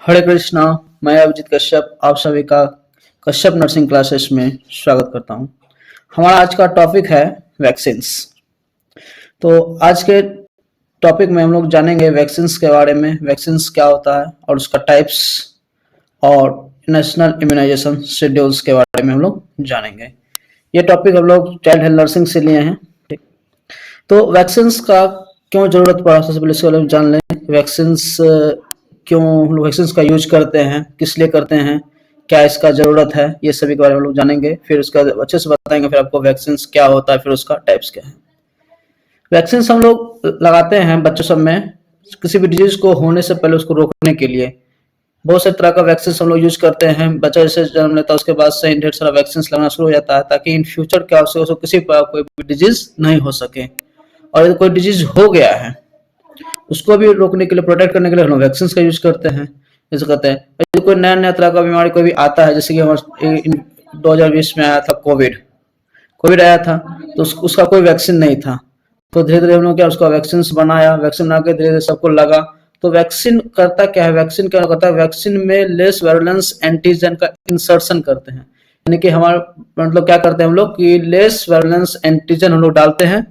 हरे कृष्णा। मैं अभिजीत कश्यप आप सभी का कश्यप नर्सिंग क्लासेस में स्वागत करता हूं। हमारा आज का टॉपिक है वैक्सीन्स। तो आज के टॉपिक में हम लोग जानेंगे वैक्सीन्स के बारे में, वैक्सीन्स क्या होता है और उसका टाइप्स और नेशनल इम्यूनाइजेशन शेड्यूल्स के बारे में हम लोग जानेंगे। ये टॉपिक हम लोग चाइल्ड हेल्थ नर्सिंग से लिए हैं। ठीक, तो वैक्सीन्स का क्यों जरूरत पड़ा, सबसे पहले इसके बारे में जान लें। वैक्सीन्स क्यों हम लोग वैक्सीन्स का यूज करते हैं, किस लिए करते हैं, क्या इसका जरूरत है, ये सभी के बारे में हम लोग जानेंगे। फिर उसका अच्छे से बताएंगे फिर आपको वैक्सीन्स क्या होता है, फिर उसका टाइप्स क्या है। वैक्सीन्स हम लोग लगाते हैं बच्चों सब में किसी भी डिजीज को होने से पहले उसको रोकने के लिए। बहुत से तरह का वैक्सीन हम लोग यूज करते हैं। बच्चा जैसे जन्म लेता है उसके बाद से ढेर सारा वैक्सीन लगना शुरू हो जाता है ताकि इन फ्यूचर क्या उसको किसी कोई डिजीज नहीं हो सके। और यदि कोई डिजीज हो गया है उसको भी रोकने के लिए, प्रोटेक्ट करने के लिए हम लोग वैक्सीन का यूज करते हैं। जैसे कहते हैं यदि कोई नया नया तरह का बीमारी कोई भी आता है, जैसे कि हमारे 2020 में आया था कोविड आया था, तो उसका कोई वैक्सीन नहीं था। तो धीरे धीरे हम लोग क्या उसका वैक्सीन बनाया, वैक्सीन बना के धीरे धीरे सबको लगा। तो वैक्सीन करता क्या है, वैक्सीन क्या करता है, वैक्सीन में लेस वायलेंस एंटीजन का इंसर्शन करते हैं। यानी कि हमारा मतलब क्या करते हैं हम लोग कि लेस वायलेंस एंटीजन हम लोग डालते हैं,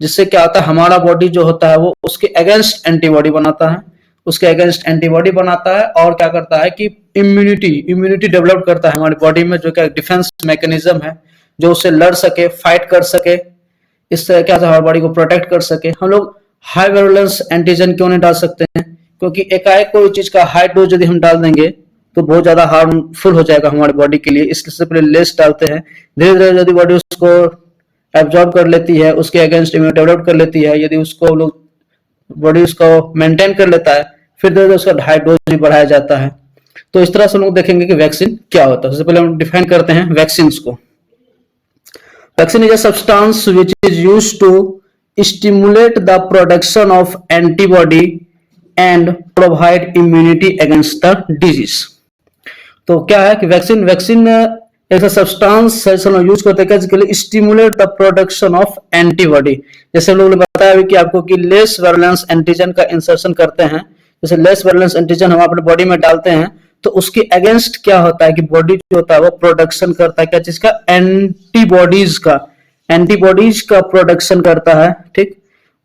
जिससे क्या होता है हमारा बॉडी जो होता है वो उसके अगेंस्ट एंटीबॉडी बनाता है, उसके अगेंस्ट एंटीबॉडी बनाता है और क्या करता है कि इम्यूनिटी डेवलप करता है हमारी बॉडी में, जो क्या डिफेंस मैकेनिज्म है, जो उससे लड़ सके, फाइट कर सके, इस तरह क्या हमारी बॉडी को प्रोटेक्ट कर सके। हम लोग हाई वायलेंस एंटीजन क्यों नहीं डाल सकते हैं, क्योंकि एकाएक कोई चीज का हाई डोज यदि हम डाल देंगे तो बहुत ज्यादा हार्मफुल हो जाएगा हमारी बॉडी के लिए। इसलिए पहले लेस डालते हैं, धीरे धीरे यदि बॉडी उसको एब्जॉर्ब कर लेती है, उसके अगेंस्ट इम्यूनिटी डेवलप कर लेती है, यदि उसको लोग बॉडी उसको मेंटेन कर लेता है, फिर धीरे धीरे उसका हाई डोज भी बढ़ाया जाता है। तो इस तरह से हम लोग देखेंगे कि वैक्सीन क्या होता है। सबसे पहले हम डिफाइन करते हैं वैक्सीन को। Vaccine is a substance which is used to stimulate the production of antibody and provide immunity against the disease. तो क्या है कि वैक्सीन ऐसा सब्सटेंस यूज करते हैं क्या, stimulate the production of antibody. जैसे लोगों ने बताया कि आपको कि लेस वायलेंस एंटीजन का इंसर्शन करते हैं। जैसे लेस वायलेंस एंटीजन हम अपने बॉडी में डालते हैं तो उसके अगेंस्ट क्या होता है कि बॉडी जो होता है वो प्रोडक्शन करता है क्या चीज का, एंटीबॉडीज का प्रोडक्शन करता है। ठीक,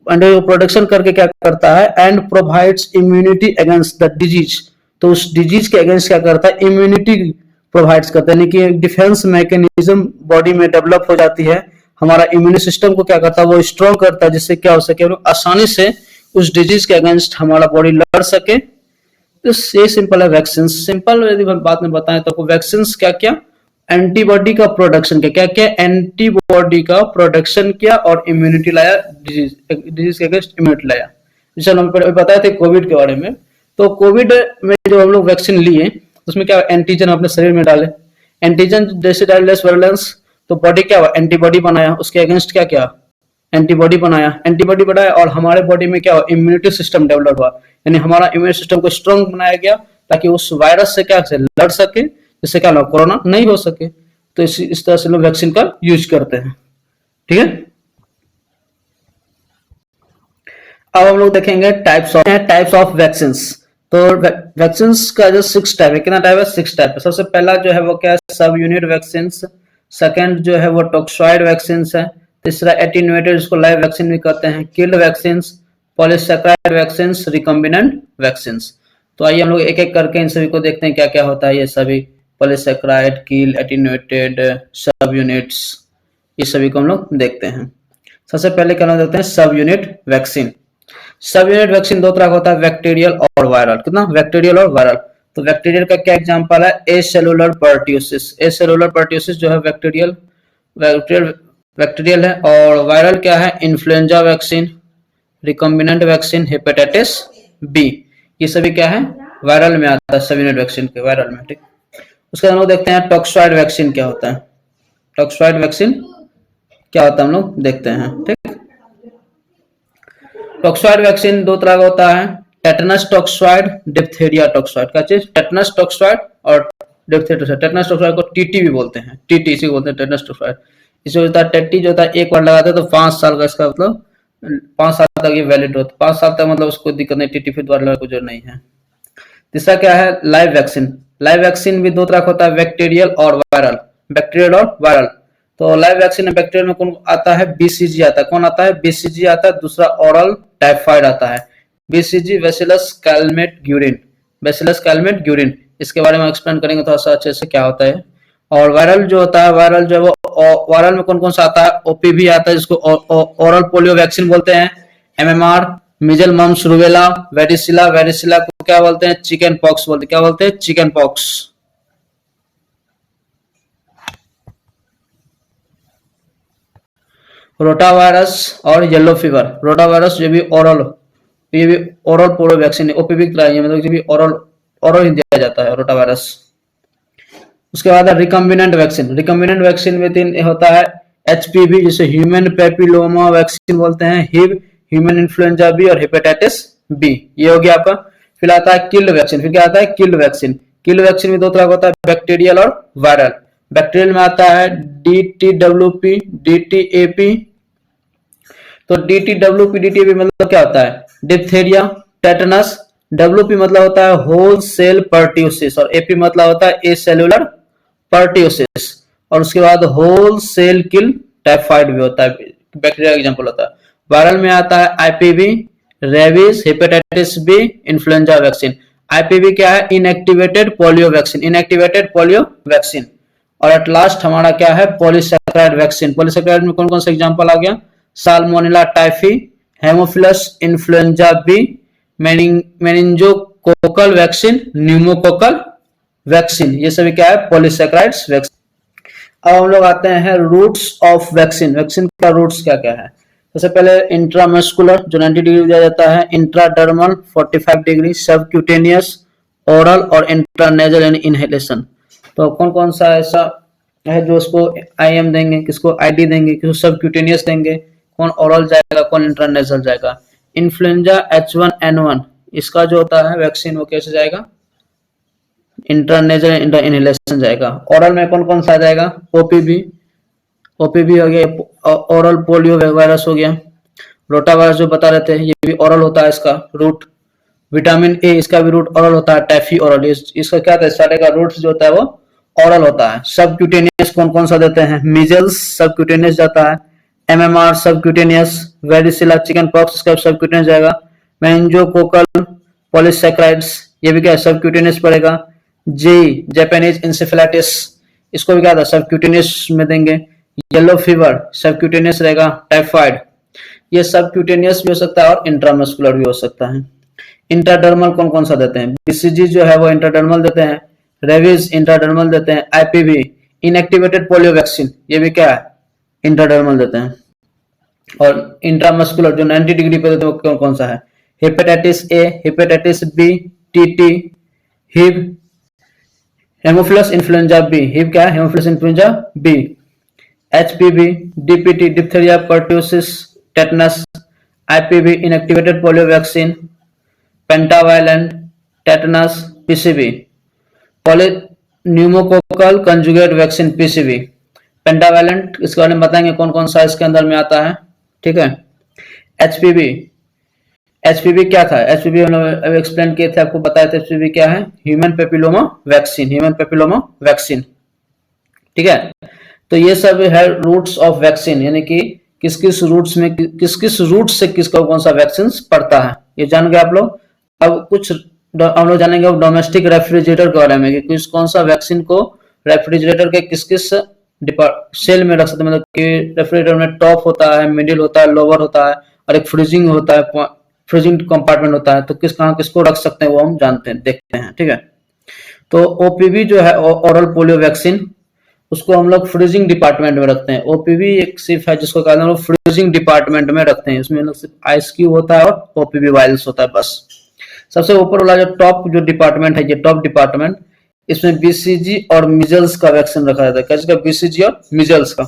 प्रोडक्शन करके क्या करता है, and provides immunity against the disease. तो उस डिजीज के अगेंस्ट क्या करता है, इम्यूनिटी प्रोवाइड्स करता है, यानी कि डिफेंस मैकेनिज्म बॉडी में डेवलप हो जाती है। हमारा इम्यून सिस्टम को क्या करता है वो स्ट्रॉन्ग करता है, जिससे क्या हो सके आसानी से उस डिजीज के अगेंस्ट हमारा बॉडी लड़ सके। तो ये सिंपल है वैक्सीन। सिंपल यदि बात में बताएं तो वैक्सीन क्या क्या, एंटीबॉडी का प्रोडक्शन क्या क्या, एंटीबॉडी का प्रोडक्शन किया और इम्यूनिटी लाया, डिजीज के अगेंस्ट इम्यूनिटी लाया। जैसे हम बताए थे कोविड के बारे में, तो कोविड में जो हम लोग वैक्सीन लिए उसमें क्या एंटीजन अपने शरीर में डाले, एंटीजन जैसे डाले लेस वायलेंस, तो बॉडी क्या हुआ एंटीबॉडी बनाया, उसके अगेंस्ट क्या किया एंटीबॉडी बनाया और हमारे बॉडी में क्या हुआ इम्यूनिटी सिस्टम डेवलप हुआ, यानी हमारा इम्यून सिस्टम को स्ट्रॉन्ग बनाया गया ताकि उस वायरस से क्या से लड़ सके, जिससे क्या ना कोरोना नहीं हो सके। तो इस तरह से लोग वैक्सीन का यूज करते हैं। ठीक है, अब हम लोग देखेंगे टाइप्स ऑफ वैक्सीन। तो वैक्सीन का जो 6 टाइप है, कितना टाइप है, 6 टाइप है। सबसे पहला जो है वो क्या है, सब यूनिट वैक्सीन। सेकंड जो है वो टॉक्सॉइड वैक्सीन है। तीसरा एटीन्यूएटेड, इसको लाइव वैक्सीन भी कहते हैं। Killed vaccine, polysaccharide vaccine, recombinant vaccine. तो आइए हम लोग एक एक करके इन सभी को देखते हैं क्या क्या होता है ये सभी, पॉलीसैकेराइड, किल, एटीन्यूएटेड, सब यूनिट्स, ये सभी को हम लोग देखते हैं। सबसे पहले क्या देखते हैं सब यूनिट वैक्सीन। सब यूनिट वैक्सीन 2 तरह का होता है, बैक्टीरियल और वायरल। कितना, बैक्टीरियल और वायरल। तो बैक्टीरियल का क्या एग्जांपल है, एसेलुलर पर्ट्यूसिस। एसेलुलर पर्ट्यूसिस जो है बैक्टीरियल है। और वायरल क्या है, influenza vaccine, recombinant vaccine, hepatitis B, ये सभी क्या है वायरल में आता है, सब यूनिट वैक्सीन के वायरल में। ठीक, उसके बाद हम लोग देखते हैं टॉक्सॉइड वैक्सीन क्या होता है। टॉक्सॉइड वैक्सीन क्या होता है हम लोग देखते हैं। ठीक, टॉक्सॉइड वैक्सीन 2 तरह का होता है, टेटनस टॉक्सॉइड, डिप्थेरिया टॉक्सॉइड। क्या चीज, टेटनस टॉक्सॉइड और डिप्थेरिया। टेटनस टॉक्सॉइड को टीटी भी बोलते हैं, टीटी इसी को बोलते हैं टेटनस टॉक्सॉइड। इसमें होता है टेटी जो होता है एक बार लगाते हैं तो 5 साल का, इसका मतलब 5 साल तक ये वैलिड होता है। 5 साल तक मतलब उसको दिक्कत नहीं, टीटी फिर दोबारा लगाने को जरूरत नहीं है। तीसरा क्या है, लाइव वैक्सीन। लाइव वैक्सीन भी दो तरह का होता है, बैक्टीरियल और वायरल। बैक्टीरियल और वायरल। तो लाइव वैक्सीन में बैक्टीरियल में कौन आता है, बीसीजी आता है। कौन आता है, बीसीजी आता है। दूसरा ओरल टाइफाइड आता है, BCG bacillus Calmette-Guérin. Bacillus Calmette-Guérin, इसके बारे में एक्सप्लेन करेंगे थोड़ा सा अच्छे से क्या होता है। और वायरल जो होता है, वायरल जो है वो वायरल में कौन कौन सा आता है, ओपीवी आता है जिसको ओरल पोलियो वैक्सीन बोलते हैं, MMR, measles, mumps, rubella, varicella. Varicella को क्या बोलते हैं, चिकन पॉक्स बोलते हैं। क्या बोलते हैं, चिकन पॉक्स। रोटावायरस और येलो फीवर। रोटावायरस ये भी ओरल, ये भी ओरल पोलियो वैक्सीन है, ओपीवी की तरह ही है, मतलब ये भी ओरल ओरल ही दिया जाता है रोटावायरस। उसके बाद है रिकम्बिनेंट वैक्सीन। रिकम्बिनेंट वैक्सीन में तीन होता है, एचपीवी जिसे ह्यूमन पेपिलोमा वैक्सीन बोलते हैं, हिव, ह्यूमन इन्फ्लुएंजा बी और हेपेटाइटिस बी। ये हो गया आपका। फिर आता है किल्ड वैक्सीन। फिर क्या आता है, किल्ड वैक्सीन। किल्ड वैक्सीन में दो तरह का होता है, बैक्टीरियल और वायरल। बैक्टीरियल में आता है डीटीडब्ल्यूपी, डीटीएपी। तो डीटीडब्ल्यूपी, डीटीएपी मतलब क्या होता है, डिप्थेरिया, टेटनस। डब्ल्यूपी मतलब होता है होल सेल पर्ट्यूसिस और एपी मतलब होता है एसेलुलर पर्ट्यूसिस। और उसके बाद होल सेल किल टाइफाइड भी होता है, बैक्टीरिया एग्जांपल होता है। वायरल में आता है IPV, rabies, hepatitis B, influenza vaccine. IPV क्या है, inactivated polio vaccine, inactivated polio vaccine. और एट लास्ट हमारा क्या है, पॉलीसैकेराइड वैक्सीन। पॉलीसैकेराइड में कौन कौन सा एग्जांपल आ गया, salmonella typhi, haemophilus influenza B, meningococcal vaccine, pneumococcal vaccine. ये सभी क्या है, पॉलीसैकेराइड्स वैक्सीन। अब हम लोग आते हैं रूट्स ऑफ वैक्सीन। वैक्सीन का रूट्स क्या क्या है। सबसे पहले इंट्रामस्कुलर जो 90 डिग्री दिया जाता है, इंट्राडर्मल 45 डिग्री, सबक्यूटेनियस, ओरल और इंट्रानेजल यानी इनहेलेशन। तो कौन कौन सा ऐसा है जो उसको आईएम देंगे, किसको आईडी देंगे, किसको सबक्यूटेनियस देंगे, कौन ओरल जाएगा, कौन इंट्रानेजल जाएगा। इन्फ्लुएंजा H1N1 इसका जो होता है वैक्सीन वो कैसे जाएगा, इंट्रानेजल इंट्रा इनहेलेशन जाएगा। ओरल में कौन कौन सा जाएगा, ओपीवी, ओपीवी हो गया, ओरल पोलियो वायरस हो गया। रोटा वायरस जो बता रहे थे ये भी ओरल होता है, इसका रूट। विटामिन ए इसका भी रूट ओरल होता है, टैफी ओरल। इसका क्या था, सारे का रूट जो होता है वो ओरल होता है। सबक्यूटेनियस कौन कौन सा देते हैं, मीजल्स सबक्यूटेनियस जाता है, एमएमआर सबक्यूटेनियस, वेरिसिला चिकन पॉक्स इसका सबक्यूटेनियस जाएगा, मेनिंजोकोकल पॉलीसैकेराइड्स ये भी क्या सबक्यूटेनियस पड़ेगा, जे जापानीज इंसेफेलाइटिस इसको भी क्या था सबक्यूटेनियस में देंगे, येलो फीवर सबक्यूटेनियस रहेगा, टाइफाइड ये सबक्यूटेनियस भी हो सकता है और इंट्रामस्कुलर भी हो सकता है। इंट्राडर्मल कौन कौन सा देते हैं, बीसीजी जो है वो इंट्राडर्मल देते हैं, रेबीज इंट्राडर्मल देते हैं, आईपीवी इनएक्टिवेटेड पोलियो वैक्सीन ये भी क्या है इंट्राडर्मल देते हैं। और इंट्रामस्कुलर जो 90 डिग्री पे देते हैं वो कौन कौन सा है, hepatitis A, hepatitis B, TT, Hib, haemophilus influenza B, Hib क्या है haemophilus influenza B, HPV, DPT diphtheria pertussis tetanus, IPV inactivated polio vaccine, pentavalent tetanus PCV, poly pneumococcal conjugate vaccine PCV. Pentavalent इसके बारे में बताएंगे कौन कौन सा इसके अंदर में आता है, ठीक है। एचपीवी, एचपीवी क्या था, एचपीवी हम लोग एक्सप्लेन किए थे, आपको बताए थे एचपीवी क्या है, human papilloma vaccine, human papilloma vaccine, ठीक है। तो ये सब है रूट्स ऑफ वैक्सीन, यानी कि किस किस रूट्स में किस किस रूट से किसका कौन सा वैक्सीन पड़ता है, ये जान गए आप लोग। अब कुछ हम लोग जानेंगे अब डोमेस्टिक रेफ्रिजरेटर के बारे में कि किस कौन सा वैक्सीन को रेफ्रिजरेटर के किस किस सेल में रख सकते हैं, मतलब कि रेफ्रिजरेटर में टॉप होता है, मिडिल होता है, लोअर होता है और एक फ्रीजिंग होता है, फ्रीजिंग कंपार्टमेंट होता है। तो किस कहाँ किसको रख सकते हैं वो हम जानते हैं, देखते हैं, ठीक है। तो ओपीवी जो है ओरल पोलियो वैक्सीन उसको हम लोग फ्रीजिंग डिपार्टमेंट में रखते हैं। ओपीवी एक सिर्फ है जिसको कहते हैं हम लोग फ्रीजिंग डिपार्टमेंट में रखते हैं, इसमें सिर्फ आइस क्यूब होता है और ओपीवी वायल्स होता है बस। सबसे ऊपर वाला जो टॉप जो डिपार्टमेंट है, ये टॉप डिपार्टमेंट, इसमें बीसीजी और मिजल्स का वैक्सीन रखा जाता है, कैसे का बीसीजी और मिजल्स का।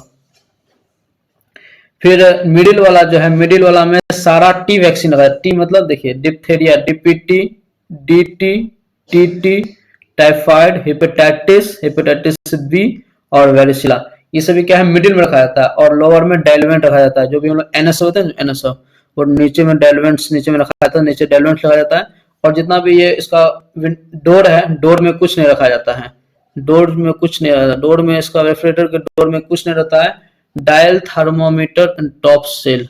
फिर मिडिल वाला जो है, मिडिल वाला में सारा टी वैक्सीन रखा है। टी मतलब देखिए diphtheria DPT, DT, TT, typhoid, hepatitis, hepatitis B और वेरिसिला ये सभी क्या है मिडिल में रखा जाता है। और लोअर में डाइल्यूएंट रखा जाता है, जो भी हम लोग एनएसओ होते हैं एनएसओ, और नीचे में डाइल्यूएंट्स नीचे में रखा जाता है, नीचे डाइल्यूएंट रखा जाता है और जितना भी ये इसका डोर है, डोर में कुछ नहीं रखा जाता है, डोर में कुछ नहीं रहता, डोर में इसका रेफ्रिजरेटर के डोर में कुछ नहीं रहता है। Dial thermometer and top cell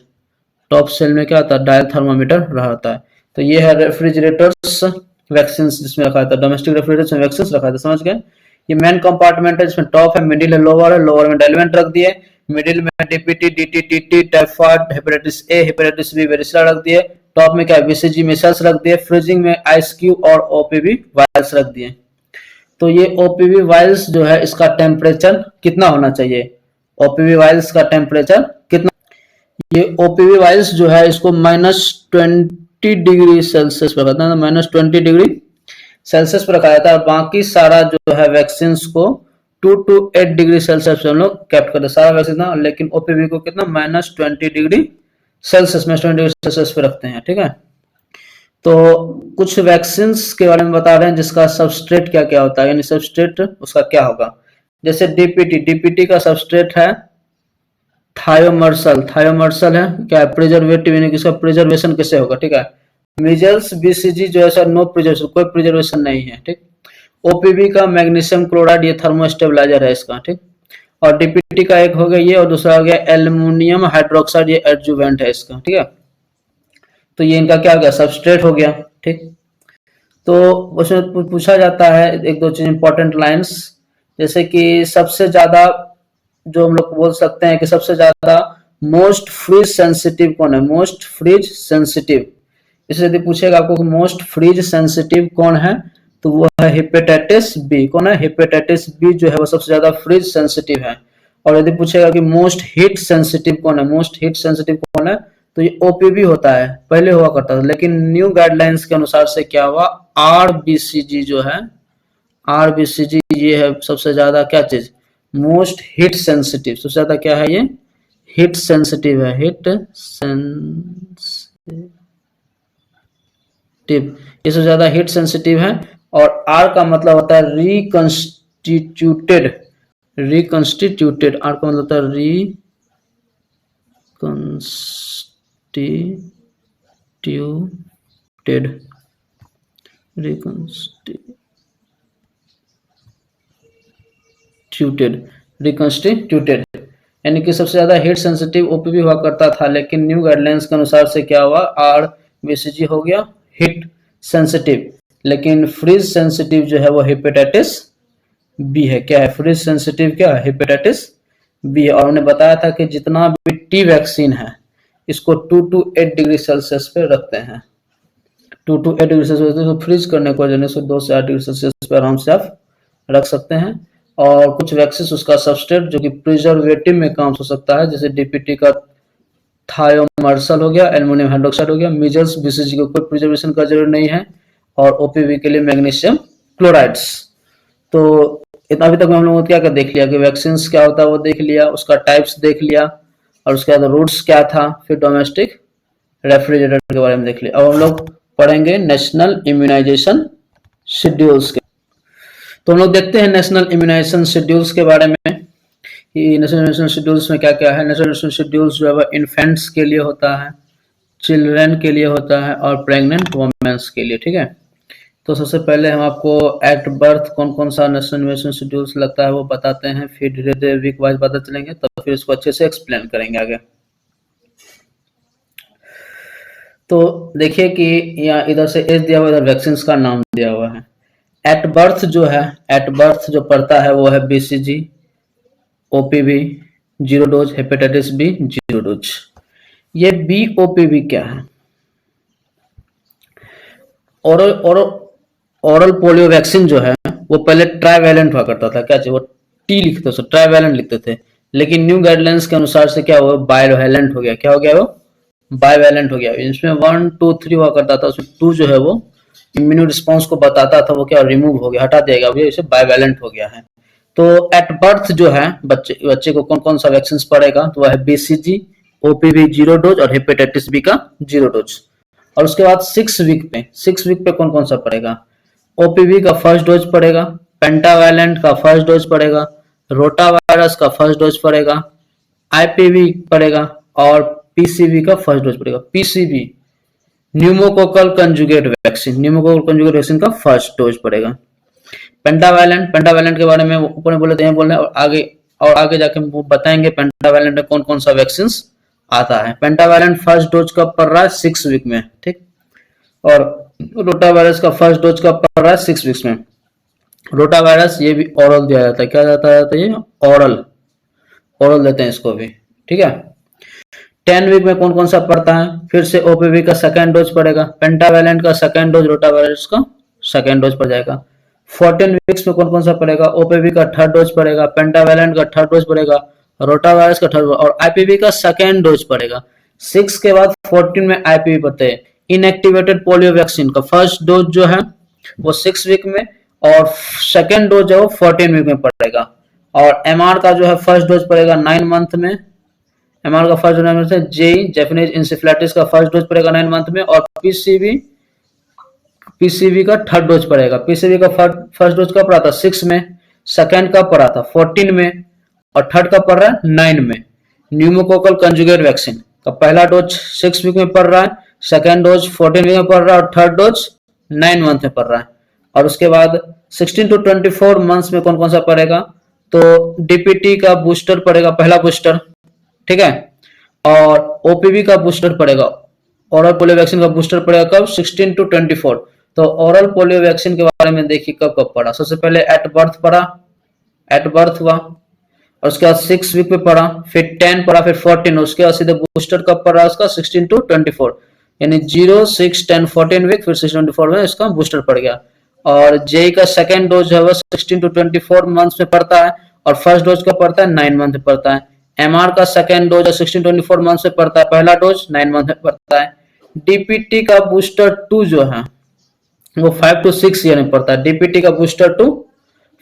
में क्या होता है, डायल थर्मोमीटर रहता है। तो ये है रेफ्रिजरेटर्स वैक्सीन जिसमें रखा था, डोमेस्टिक रेफ्रिजरेटर में वैक्सीन रखा था, समझ गए। ये मेन कंपार्टमेंट है जिसमें टॉप है, मिडिल है, लोअर में डायल्वेंट रख दिए, मिडिल में DPT, DTT, typhoid, hepatitis A, hepatitis B, varicella रख दिए। टॉप में क्या है, बीसीजी मिसाइल्स रख दिए। फ्रीजिंग में आइस क्यूब और ओपीवी वायल्स रख दिए। तो ये ओपीवी वायल्स जो है इसका टेम्परेचर कितना होना चाहिए, ओपीवी वायल्स का टेम्परेचर कितना, ये ओपीवी वायल्स जो है इसको -20 डिग्री सेल्सियस पर रखा था, -20 डिग्री सेल्सियस पर रखा जाता है। और बाकी सारा जो है वैक्सीन को 2 to 8 डिग्री सेल्सियस पे हम लोग कैप्ट करते हैं सारा वैक्सीन ना, लेकिन ओपीवी को कितना -20 डिग्री सेल्सियस में 20 डिग्री सेल्सियस पे रखते हैं, ठीक है। तो कुछ वैक्सीन के बारे में बता रहे हैं जिसका सबस्ट्रेट क्या क्या होता है, यानी सबस्ट्रेट उसका क्या होगा। जैसे डीपीटी का सबस्ट्रेट है थायोमर्सल है, क्या है, प्रिजर्वेटिव, यानी कि इसका प्रिजर्वेशन कैसे होगा, ठीक है। मीजल्स बीसीजी जो है सर नो प्रिजर्वेशन, कोई प्रिजर्वेशन नहीं है, ठीक। ओपीवी का मैग्नीशियम क्लोराइड, ये थर्मोस्टेबलाइजर है इसका, ठीक। और डीपीटी का एक हो गया ये, और दूसरा हो गया एल्युमिनियम हाइड्रोक्साइड, ये एडजुवेंट है इसका, ठीक है। तो ये इनका क्या हो गया, सबस्ट्रेट हो गया, ठीक। तो उसमें पूछा जाता है एक दो चीज इंपॉर्टेंट लाइंस, जैसे कि सबसे ज्यादा जो हम लोग बोल सकते हैं कि सबसे ज्यादा मोस्ट फ्रीज सेंसिटिव कौन है, मोस्ट फ्रीज सेंसिटिव। इसलिए यदि पूछेगा आपको मोस्ट फ्रीज सेंसिटिव कौन है, तो वो है हेपेटाइटिस बी। कौन है, हेपेटाइटिस बी जो है वो सबसे ज्यादा फ्रीज सेंसिटिव है। और यदि पूछेगा कि मोस्ट हीट सेंसिटिव कौन है, मोस्ट हीट सेंसिटिव कौन है, तो ये ओपीवी होता है, पहले हुआ करता था, लेकिन न्यू गाइडलाइंस के अनुसार से क्या हुआ, आरबीसीजी जो है, आरबीसीजी ये है सबसे ज्यादा क्या चीज, मोस्ट हीट सेंसिटिव, सबसे ज्यादा क्या है, ये हीट सेंसिटिव है, हीट सेंसिटिव, ये सबसे ज्यादा हीट सेंसिटिव है। और आर का मतलब होता है रिकंस्टिट्यूटेड, आर का मतलब होता है रिकंस्टिट्यूटेड, यानी कि सबसे ज्यादा हीट सेंसिटिव ओपीवी हुआ करता था, लेकिन न्यू गाइडलाइंस के अनुसार से क्या हुआ, आरबीसीजी हो गया हीट सेंसिटिव। लेकिन फ्रीज सेंसिटिव जो है वो हेपेटाइटिस बी है, क्या है, फ्रीज सेंसिटिव क्या है, हेपेटाइटिस बी है। और उन्होंने बताया था कि जितना भी टी वैक्सीन है इसको 2 to 8 डिग्री सेल्सियस पे रखते हैं, 2 to 8 डिग्री सेल्सियस, तो फ्रीज करने को जैसे 2 से 8 डिग्री सेल्सियस पे आराम से आप रख सकते हैं। और कुछ वैक्सीन उसका सबस्ट्रेट जो कि प्रिजर्वेटिव में काम हो सकता है, जैसे डीपीटी का थायोमर्सल हो गया, एल्युमिनियम हाइड्रोक्साइड हो गया, मीजल्स बीसीजी को कोई प्रिजर्वेशन का जरूरत नहीं है, और ओपीवी के लिए मैग्नीशियम क्लोराइड्स। तो इतना अभी तक हम लोगों ने क्या क्या देख लिया कि वैक्सीन क्या होता है वो देख लिया, उसका टाइप्स देख लिया, और उसके बाद रूट्स क्या था, फिर डोमेस्टिक रेफ्रिजरेटर के बारे में देख लिया। अब हम लोग पढ़ेंगे नेशनल इम्यूनाइजेशन शेड्यूल्स के। तो हम लोग देखते हैं नेशनल इम्यूनाइजेशन शेड्यूल्स के बारे में कि नेशनल इम्यूनाइजेशन शेड्यूल्स में क्या क्या है। नेशनल इम्यूनाइजेशन शेड्यूल्स जो है इन्फेंट्स के लिए होता है, चिल्ड्रन के लिए होता है, और प्रेग्नेंट वुमेन्स के लिए, ठीक है। तो सबसे पहले हम आपको एट बर्थ कौन कौन सा नेशनल इम्यूनाइजेशन शेड्यूल्स लगता है वो बताते हैं, फिर धीरे धीरे वीक वाइज पता चलेंगे, तब फिर इसको अच्छे से एक्सप्लेन करेंगे आगे। तो देखिए कि यहाँ इधर से एज दिया हुआ, इधर वैक्सीन का नाम दिया हुआ है। एट बर्थ जो है, एट बर्थ जो पड़ता है वो है BCG, OPV 0 dose, hepatitis B 0 dose. ये बीओपीवी क्या है, ओरल पोलियो वैक्सीन जो है वो पहले ट्राइवैलेंट हुआ करता था, क्या चाहिए वो टी लिखते थे, ट्राइवैलेंट लिखते थे, लेकिन न्यू गाइडलाइंस के अनुसार से क्या हुआ, बाइवैलेंट हो गया, क्या हो गया वो, बाइवैलेंट हो गया। इसमें 1 2 3 हुआ करता था, उसमें 2 जो है वो इम्यूनो रिस्पॉन्स को बताता था, वो क्या रिमूव हो गया, हटा देगा, इसे बाइवैलेंट हो गया है। तो एट बर्थ जो है बच्चे को कौन कौन सा वैक्सीन पड़ेगा, तो वह है बीसीजी, ओपीवी 0 डोज, और हेपेटाइटिस बी का 0 डोज। और उसके बाद 6 वीक पे कौन कौन सा पड़ेगा, ओपीवी का फर्स्ट डोज पड़ेगा, पेंटावैलेंट का फर्स्ट डोज पड़ेगा, रोटा वायरस का फर्स्ट डोज पड़ेगा, आईपीवी पड़ेगा, और पीसीवी का फर्स्ट डोज पड़ेगा। PCV pneumococcal conjugate vaccine, pneumococcal conjugate vaccine का फर्स्ट डोज पड़ेगा। पेंटावैलेंट, पेंटावैलेंट के बारे में ऊपर में बोले थे बोल रहे हैं, और आगे जाके हम बताएंगे पेंटावैलेंट में कौन कौन सा वैक्सीन आता है। पेंटावैलेंट फर्स्ट डोज कब पड़ रहा है? 6 वीक में, ठीक। और रोटा वायरस का फर्स्ट डोज कब पड़ रहा है? 6 वीक्स में। रोटा वायरस ये भी ऑरल दिया जाता है, क्या जाता है ये? ऑरल, ऑरल देते हैं इसको भी, ठीक है। 10 वीक में कौन कौन सा पड़ता है? फिर से ओपीवी का सेकेंड डोज पड़ेगा, पेंटावैलेंट का सेकेंड डोज, रोटा वायरस का सेकेंड डोज पड़ जाएगा। 14 वीक्स में कौन कौन सा पड़ेगा? ओपीवी का थर्ड डोज पड़ेगा, पेंटावैलेंट का थर्ड डोज पड़ेगा, रोटा वायरस का थर्ड, और आईपीवी का सेकेंड डोज पड़ेगा। 6 के बाद 14 में आईपीवी पड़ते हैं। इनएक्टिवेटेड पोलियो वैक्सीन का फर्स्ट डोज जो है वो 6 वीक में, और सेकेंड डोज है वो 14 वीक में पड़ेगा। और एमआर का जो है फर्स्ट डोज पड़ेगा 9 मंथ में, एमआर का फर्स्ट डोज है। जेई जैपनीज इंसेफ्लाइटिस का फर्स्ट डोज पड़ेगा 9 मंथ में, और पीसीवी का थर्ड डोज पड़ेगा। पीसीवी का फर्स्ट डोज कब पड़ा था? 6 में, सेकेंड कब पड़ा था? 14 में, और थर्ड कब पड़ रहा है? 9 में। न्यूमोकोकल कंजुगेट वैक्सीन का पहला डोज 6 वीक में पड़ रहा है, सेकेंड डोज 14 वीक में पड़ रहा है, और थर्ड डोज 9 मंथ में पड़ रहा है। और उसके बाद 16 to 24 मंथ्स में कौन कौन सा पड़ेगा? तो डीपीटी का बूस्टर पड़ेगा, पहला बूस्टर, ठीक है। और ओपीवी का बूस्टर पड़ेगा, ओरल पोलियो वैक्सीन का बूस्टर पड़ेगा कब? 16 to 24। तो ओरल पोलियो वैक्सीन के बारे में देखिए कब कब पड़ा। सबसे पहले एट बर्थ पड़ा, एट बर्थ हुआ, और उसके बाद 6 वीक पे पड़ा, फिर 10 पड़ा, फिर 14, उसके बाद सीधे बूस्टर कब पड़ा उसका? 16 to 24, यानी 0, 6, 10, 14 वीक, फिर 16 24 में इसका बूस्टर पड़ गया। और जेई का सेकेंड डोज है वो 16 to 24 मंथ्स में पड़ता है, और फर्स्ट डोज का पड़ता है 9 मंथ में पड़ता है। एमआर का सेकेंड डोज 16 24 मंथ से पड़ता है, पहला डोज 9 मंथ में पड़ता है। डीपीटी का बूस्टर 2 जो है वो 5 to 6 ईयर में पड़ता है। डीपीटी का बूस्टर 2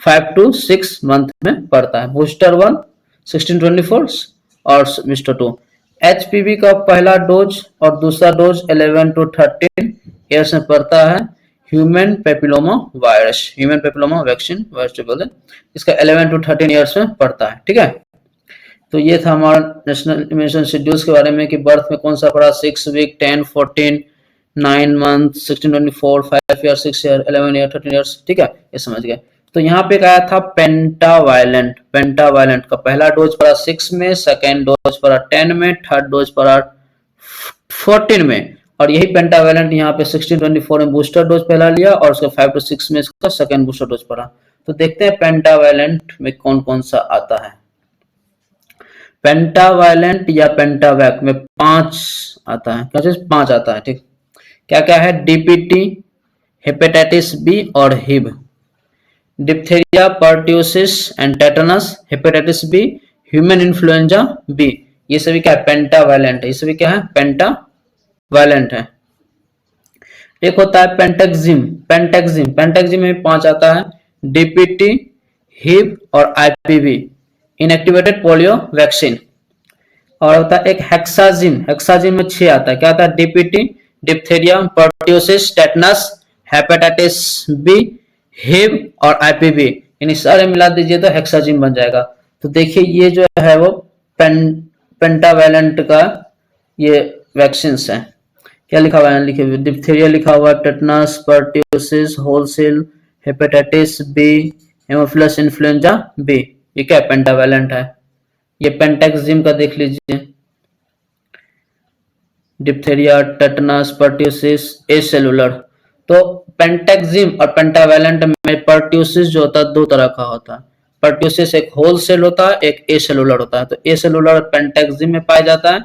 5 to 6 मंथ में पड़ता है। बूस्टर 1 16 24 और बूस्टर 2। एचपीवी का पहला डोज और दूसरा डोज 11 to 13 ईयर्स में पड़ता है। Human papilloma virus, human papilloma vaccine virus जो बोलते हैं, इसका 11 to 13 ईयर्स में पड़ता है, ठीक है। तो ये था हमारा नेशनल इम्यूनाइजेशन शेड्यूल्स के बारे में कि बर्थ में कौन सा पड़ा, 6 week, 10, 14, 9 month, 16 24, 5 year, 6 year, 11 year, 13 years, ठीक है, ये समझ गए। तो यहाँ पे आया था पेंटावायलेंट, पेंटावायलेंट का पहला डोज पड़ा 6 में, सेकेंड डोज पड़ा 10 में, थर्ड डोज पड़ा 14 में, और यही पेंटावायलेंट यहाँ पे 16 24 में बूस्टर डोज पहला लिया, और उसके 5 to 6 में इसका सेकेंड बूस्टर डोज पड़ा। तो देखते हैं पेंटावायलेंट में कौन कौन सा आता है। पेंटावायलेंट या पेंटावैक में 5 आता है, क्या चीज? 5 आता है, ठीक। क्या क्या है? डीपीटी, हेपेटाइटिस बी और Hib, diphtheria, pertussis and tetanus, hepatitis B, human influenza B, ये सभी क्या है? पेंटावायलेंट है, ये सभी क्या है? पेंटावायलेंट है। एक होता है पेंटेक्जिम, पेंटेक्जिम, पेंटेक्जिम में 5 आता है, डीपीटी, हिब और आईपीवी, इनएक्टिवेटेड पोलियो वैक्सीन। और होता है एक हेक्साजिम, हेक्साजिम में 6 आता है, क्या आता है? DPT, diphtheria, pertussis, tetanus, hepatitis B, Hib और आईपीवी, इन सारे मिला दीजिए तो हेक्साजिम बन जाएगा। तो देखिए ये जो है वो पेंटावायलेंट का ये वैक्सीन है। क्या लिखा हुआ है? लिखे डिप्थेरिया लिखा हुआ है, tetanus, pertussis, whole cell, hepatitis B, haemophilus influenza B, ये क्या पेंटावायलेंट है। ये पेंटेक्जिम का देख लीजिए, diphtheria, tetanus, pertussis, acellular. तो पेंटेक्जिम और पेंटावायलेंट में पर्ट्यूसिस जो होता है 2 तरह का होता है। पर्ट्यूसिस एक होल सेल होता है, एक ए सेलुलर होता है। तो ए सेलुलर पेंटेक्जिम में पाया जाता है,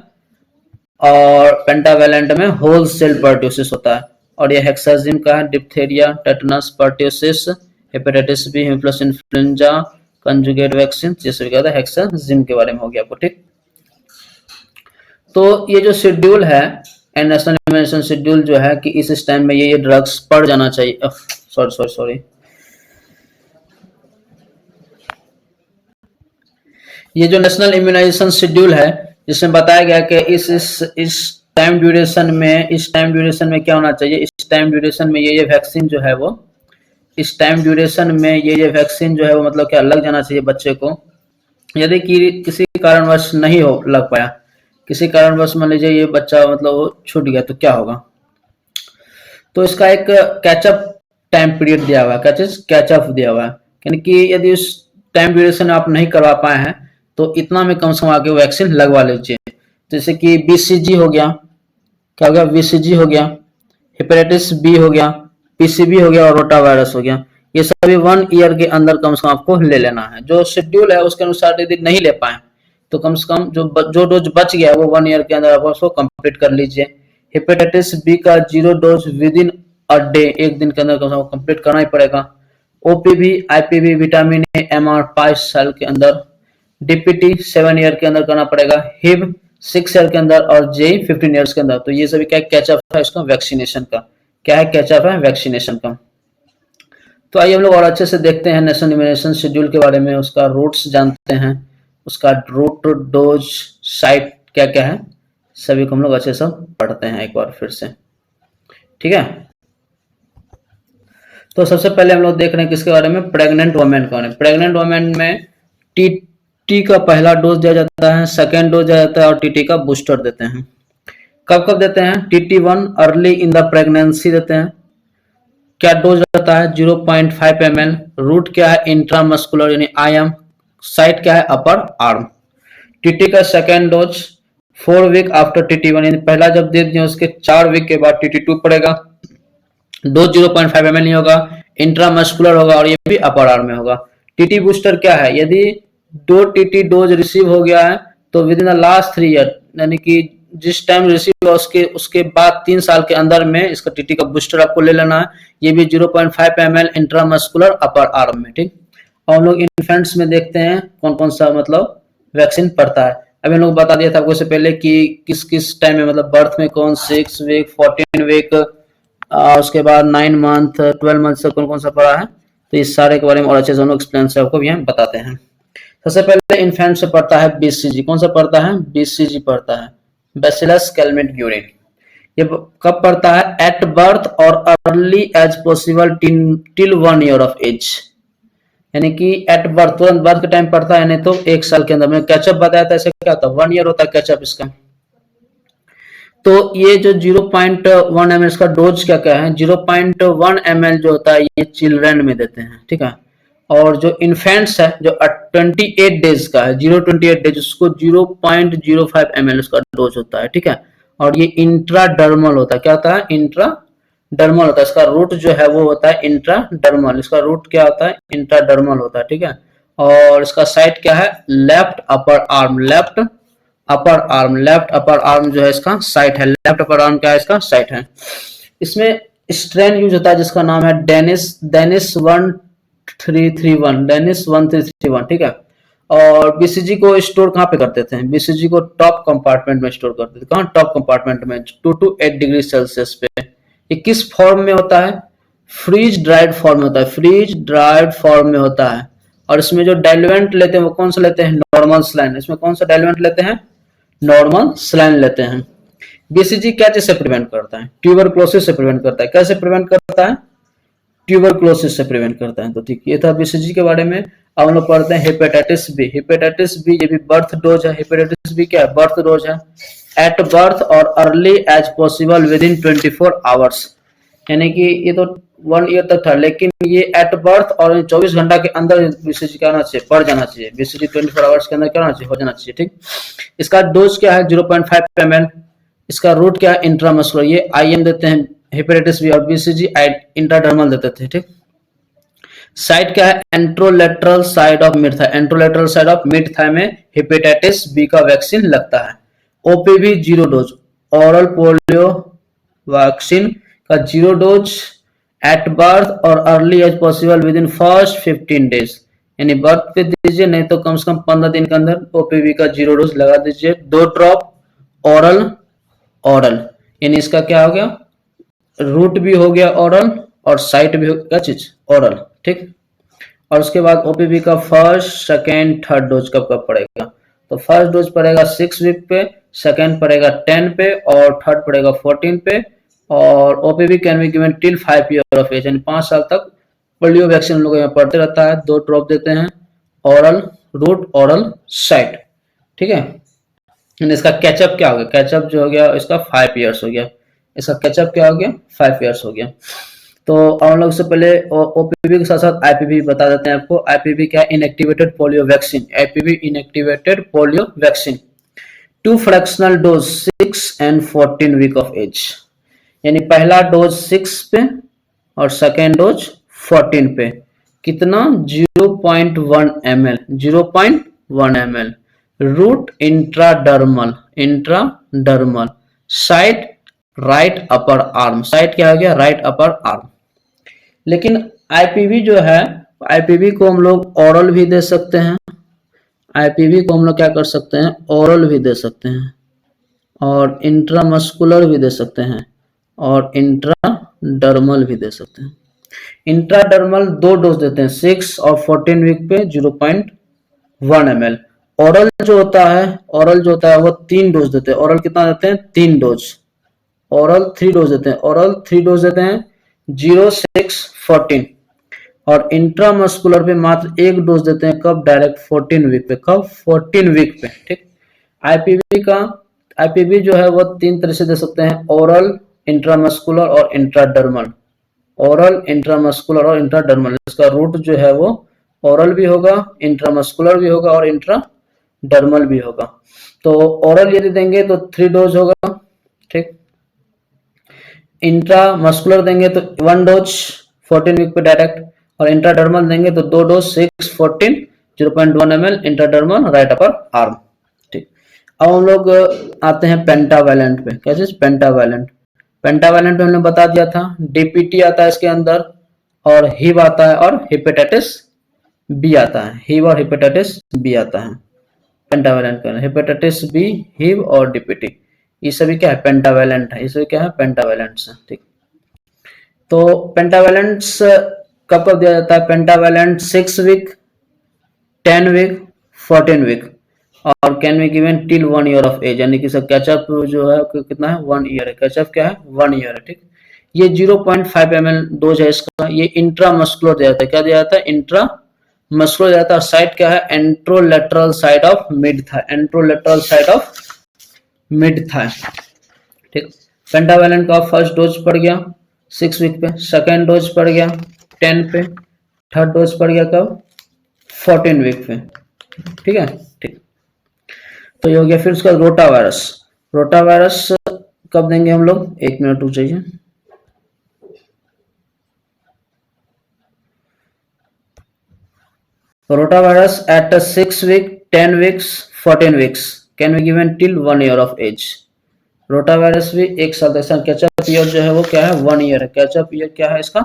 और पेंटावायलेंट में होल सेल पर्ट्यूसिस होता है। और ये हेक्साजिम का है, diphtheria, tetanus, pertussis, hepatitis B, haemophilus influenza, conjugate vaccine, जैसे क्या था हेक्साजिम के बारे में हो गया आपको, ठीक। तो ये जो शेड्यूल है नेशनल इम्यूनाइजेशन शेड्यूल जो है कि इस टाइम में ये ड्रग्स पड़ जाना चाहिए। सॉरी ये जो नेशनल इम्यूनाइजेशन शेड्यूल है जिसमें बताया गया कि इस टाइम ड्यूरेशन में क्या होना चाहिए, इस टाइम ड्यूरेशन में ये वैक्सीन जो है वो, इस टाइम ड्यूरेशन में ये वैक्सीन जो है वो मतलब क्या लग जाना चाहिए बच्चे को। यदि किसी कारणवश नहीं हो लग पाया, किसी कारणवश मान लीजिए ये बच्चा मतलब छूट गया, तो क्या होगा? तो इसका एक कैचअप टाइम पीरियड दिया हुआ है, कैचअप दिया हुआ है, यानी कि यदि उस टाइम ड्यूरेशन आप नहीं करवा पाए हैं तो इतना में कम से कम आके वैक्सीन लगवा लीजिए। जैसे कि बीसीजी हो गया, क्या हो गया, बीसीजी हो गया, हेपेटाइटिस बी हो गया, पीसीबी हो गया और रोटा वायरस हो गया। ये सभी 1 ईयर के अंदर कम से कम आपको ले लेना है। जो शेड्यूल है उसके अनुसार यदि नहीं ले पाए तो कम से कम जो डोज बच गया है वो 1 ईयर के अंदर आप उसको कंप्लीट कर लीजिए। हेपेटाइटिस बी का 0 dose with in a day, एक दिन के अंदर कम से कम कंप्लीट करना ही पड़ेगा। OPV, IPv, vitamin A, MR 5 साल के अंदर, डीपीटी 7 ईयर के अंदर करना पड़ेगा, हिब 6 ईयर के अंदर और जेई 15 ईयर्स के अंदर। तो ये सभी क्या कैचअप है इसका वैक्सीनेशन का, क्या है कैचअप है वैक्सीनेशन का। तो आइए हम लोग और अच्छे से देखते हैं नेशनल इम्यूनाइजेशन शेड्यूल के बारे में, उसका रूट्स जानते हैं, उसका रूट, डोज, साइट क्या क्या है, सभी को हम लोग अच्छे से पढ़ते हैं एक बार फिर से, ठीक है। तो सबसे पहले हम लोग देख रहे हैं किसके बारे में, प्रेग्नेंट वुमेन के बारे में। प्रेग्नेंट वुमेन में टीटी का पहला डोज दिया जाता है, सेकेंड डोज दिया जाता है और टीटी का बूस्टर देते हैं। कब कब देते हैं, टीटी1 अर्ली इन द प्रेगनेंसी देते हैं। क्या डोज रहता है, 0.5 ml। रूट क्या है, इंट्रामस्कुलर यानी आईएम। साइट क्या है, अपर आर्म। टीटी का सेकेंड डोज 4 वीक आफ्टर टीटी1, यानी पहला जब दे दिए उसके 4 वीक के बाद टीटी2 पड़ेगा। डोज 0.5 ml नहीं होगा, इंट्रामस्कुलर होगा और ये भी अपर आर्म में होगा। टीटी बूस्टर क्या है, यदि 2 टीटी डोज रिसीव हो गया है तो with in the last 3 year, यानी कि जिस टाइम रिसीव हुआ उसके बाद 3 साल के अंदर में इसका टीटी का बूस्टर आपको ले लेना है। ये भी 0.5 ml इंट्रामस्कुलर अपर आर्म में, ठीक। और हम लोग इन्फेंट्स में देखते हैं कौन कौन सा मतलब वैक्सीन पड़ता है। अभी हम लोग बता दिया था आपको इससे पहले कि किस किस टाइम में, मतलब बर्थ में कौन, 6 वीक, 14 वीक, उसके बाद 9 मंथ, 12 मंथ से कौन कौन सा पड़ा है। तो इस सारे के बारे में और अच्छे से हम लोग एक्सप्लेन से आपको यहाँ बताते हैं। सबसे पहले इन्फेंट से पड़ता है बीसीजी। कौन सा पड़ता है, बीसीजी पड़ता है, बैसिलस कैलमेट-ग्यूरिन। ये कब पड़ता है, एट बर्थ और early age possible till 1 year of age, यानी कि एट बर्थ, तुरंत बर्थ के टाइम पड़ता है, नहीं तो 1 साल के अंदर। मैंने कैचअप बताया था, ऐसे क्या होता है, 1 ईयर होता है कैचअप इसका। तो ये जो 0.1 ml इसका डोज क्या क्या है, 0.1 ml जो होता है ये चिल्ड्रन में देते हैं, ठीक है। और जो इन्फेंट्स है जो 28 डेज का है, 0-28 डेज, उसको 0.05 ml उसका डोज होता है, ठीक है। और ये इंट्राडर्मल होता है, क्या होता है, इंट्राडर्मल होता है। इसका रूट जो है वो होता है इंट्राडर्मल, इसका रूट क्या होता है, इंट्राडर्मल होता है, ठीक है। और इसका साइट क्या है, left upper arm, left upper arm जो है इसका साइट है, लेफ्ट अपर आर्म क्या है इसका साइट है। इसमें स्ट्रेन यूज होता है जिसका नाम है डेनिस 1331, ठीक है। और बीसीजी को स्टोर कहाँ पे करते थे, बीसीजी को टॉप कंपार्टमेंट में स्टोर करते थे। कहाँ, टॉप कंपार्टमेंट में, 2 to 8 डिग्री सेल्सियस पे। ये किस फॉर्म में होता है, फ्रीज ड्राइड फॉर्म में होता है, फ्रीज ड्राइड फॉर्म में होता है। और इसमें जो डाइल्यूएंट लेते हैं वो कौन सा लेते हैं, नॉर्मल सलाइन। इसमें कौन सा डाइल्यूएंट लेते हैं, नॉर्मल सलाइन लेते हैं। बीसीजी क्या चीज से प्रिवेंट करता है, ट्यूबरक्लोसिस से प्रिवेंट करता है। कैसे प्रिवेंट करता है, ट्यूबरक्लोसिस से प्रिवेंट करता है। तो ठीक, ये था बीसीजी के बारे में। अब हम लोग पढ़ते हैं हेपेटाइटिस बी। हेपेटाइटिस बी ये भी बर्थ डोज है। हेपेटाइटिस बी क्या है, बर्थ डोज है। एट बर्थ और early age possible within 24 hours, यानी कि ये तो 1 ईयर तक था, लेकिन ये एट बर्थ और 24 घंटा के अंदर बीसीजी क्या होना चाहिए, पड़ जाना चाहिए। बीसीजी 24 आवर्स के अंदर क्या होना चाहिए, हो जाना चाहिए, ठीक। इसका डोज क्या है, 0.5 ml। इसका रूट क्या है, इंट्रामस्कुलर, ये आईएम देते हैं हेपेटाइटिस बी, और बीसीजी इंट्राडर्मल देते थे, ठीक। साइड क्या है, anterolateral side of mid thigh, anterolateral side of mid thigh में हेपेटाइटिस बी का वैक्सीन लगता है। OPV 0 dose, oral polio vaccine का 0 डोज एट बर्थ और early age possible within first 15 days, यानी बर्थ पे दीजिए, नहीं तो कम से कम 15 दिन के अंदर ओपीवी का 0 डोज लगा दीजिए। 2 ड्रॉप ओरल, यानी इसका क्या हो गया, रूट भी हो गया ओरल और साइट भी हो गया चीज ओरल, ठीक। और उसके बाद ओपीवी का फर्स्ट, सेकेंड, थर्ड डोज कब कब पड़ेगा, तो फर्स्ट डोज पड़ेगा 6 वीक पे, सेकेंड पड़ेगा 10 पे और थर्ड पड़ेगा 14 पे। और OPV can be given till 5 year of age, यानी 5 साल तक पोलियो वैक्सीन हम लोग यहाँ पढ़ते रहता है। 2 ड्रॉप देते हैं, ओरल रूट, ओरल साइट, ठीक है। इसका कैचअप क्या हो गया, कैचअप जो हो गया इसका 5 ईयर्स हो गया। इसका कैचअप क्या हो गया 5 ईयर्स हो गया। तो हम लोग से पहले ओपीवी के साथ साथ आईपीवी बता देते हैं आपको। आईपीवी क्या है? Inactivated polio vaccine. IPV inactivated polio vaccine. 2 fractional dose 6 and 14 week of age, यानी पहला डोज 6 पे और सेकेंड डोज 14 पे। कितना? 0.1 ml, 0.1 ml। Route intradermal, intradermal. Site right upper arm, site क्या हो गया? Right upper arm. लेकिन आईपीवी जो है, आईपीवी को हम लोग ओरल भी दे सकते हैं। आईपीवी को हम लोग क्या कर सकते हैं? ओरल भी दे सकते हैं और इंट्रामस्कुलर भी दे सकते हैं और इंट्राडर्मल भी दे सकते हैं। इंट्राडर्मल 2 डोज देते हैं, 6 और 14 वीक पे 0.1 ml। ओरल जो होता है, ओरल जो होता है वो 3 डोज देते हैं। ओरल कितना देते हैं? 3 डोज। ओरल 3 डोज देते हैं। ओरल 3 डोज देते हैं 0, 6, 14। और इंट्रामस्कुलर पे मात्र 1 डोज देते हैं। कब? डायरेक्ट 14 वीक पे। कब? 14 वीक पे। ठीक। आईपीवी जो है वो 3 तरह से दे सकते हैं, ओरल, इंट्रामस्कुलर और इंट्राडर्मल। ओरल, इंट्रामस्कुलर और इंट्राडर्मल। इसका रूट जो है वो ओरल भी होगा, इंट्रामस्कुलर भी होगा और इंट्राडर्मल भी होगा। तो ओरल यदि देंगे तो 3 डोज होगा। ठीक। इंट्रामस्कुलर देंगे तो 1 डोज 14 वीक पे डायरेक्ट, और इंट्राडर्मल देंगे तो 2 dose 6, 14, 0.1 ml intradermal right upper arm. ठीक। अब हम लोग आते हैं पेंटावैलेंट पे। क्या चीज? पेंटावैलेंट। पेंटावैलेंट में हमने बता दिया था, डीपीटी आता है इसके अंदर, और हिव आता है, और हेपेटाइटिस बी आता है। हिव और हेपेटाइटिस बी आता है पेंटावैलेंट का। हेपेटाइटिस बी, हिव और डीपीटी, ये सभी क्या है? पेंटावैलेंट है। ये सभी क्या है? पेंटावैलेंट्स है। ठीक। तो पेंटावैलेंट्स कब कब दिया जाता है? पेंटावैलेंट 6 वीक, 10 वीक, 14 वीक, और can be given till 1 year of age, यानी कि सब कैचअप जो है कितना है? 1 ईयर है। कैचअप क्या है? 1 ईयर है। ठीक। ये 0.5 ml डोज है इसका। ये इंट्रामस्कुलर दिया जाता है। क्या दिया जाता है? इंट्रामस्कुलर दिया जाता है। साइड क्या है? Anterolateral side of mid thigh, anterolateral side of mid thigh. ठीक। पेंटावैलेंट का फर्स्ट डोज पड़ गया 6 वीक पे, सेकेंड डोज पड़ गया 10 पे, थर्ड डोज पड़ गया कब? 14 वीक पे। ठीक है। ठीक। तो ये हो गया। फिर उसका रोटा वायरस। रोटा वायरस कब देंगे हम लोग? 1 मिनट रुक जाइए। Rotavirus at 6 week, 10 weeks, 14 weeks, can be given till 1 year of age. Rotavirus भी 1 साल तक। कैचअप ईयर जो है वो क्या है? 1 ईयर है। कैचअप ईयर क्या है इसका?